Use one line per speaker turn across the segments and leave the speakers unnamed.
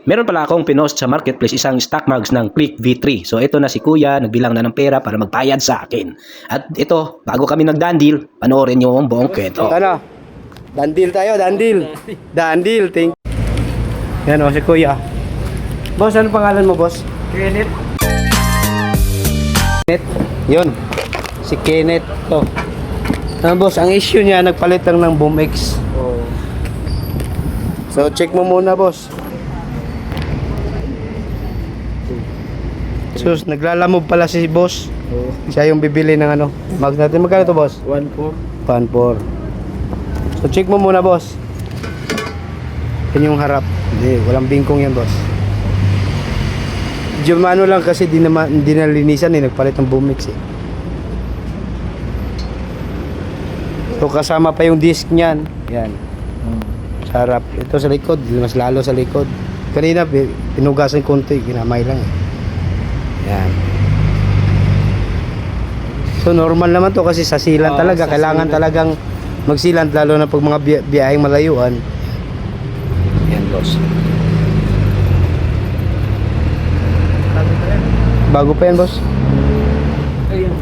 Meron pala akong pinost sa marketplace isang stock mugs ng Click V3. So ito na si Kuya, nagbilang na ng pera para magbayad sa akin. At ito, bago kami nagdandil, panoorin nyo ang buong kwento.
Ano? Dandil tayo, dandil. Dandil, thank you. Yan o, si Kuya. Boss, ano pangalan mo, boss?
Kenneth.
Kenneth. Yun. Si Kenneth to. Boss, ang issue niya, nagpalit lang ng Boom X.
Oh.
So, check mo muna, boss. Sus, naglalamove pala si boss.
Oh.
Siya yung bibili ng ano. Mags natin. Magkano to, boss?
1-4.
1.4. So, check mo muna, boss. Yan yung harap. Hindi, walang bingkong yan, boss. Medyo ano lang kasi di nalinisan eh. Nagpalit ng Boom X eh. So, kasama pa yung disc niyan. Yan. Sa harap. Ito sa likod. Mas lalo sa likod. Kanina, pinugasan konti. Ginamay lang eh. Yan. So normal naman to kasi sa silan talaga. Kailangan talagang magsilan lalo na pag mga biyaheng malayuan. Yan, boss. Bago pa yan, boss.
Ayun.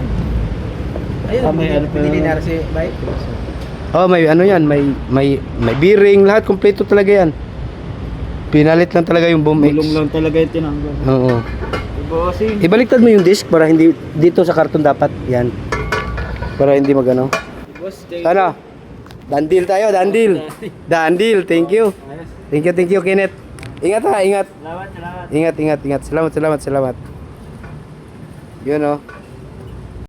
Ayun, may ano pa yun. Si bike.
Oh, may ano yan, may bearing, lahat kompleto talaga yan. Pinalit lang talaga yung Boom X.
Gulong lang talaga yung tinanggal.
Oo.
Bossing.
Ibaliktad mo yung disc para hindi dito sa karton dapat. Yan. Para hindi magano.
Boss,
Ano? Dandil tayo, dandil. Dandil, thank you. Thank you, Kenneth. Ingat ha, ingat.
Salamat.
Ingat. Salamat. Yun oh.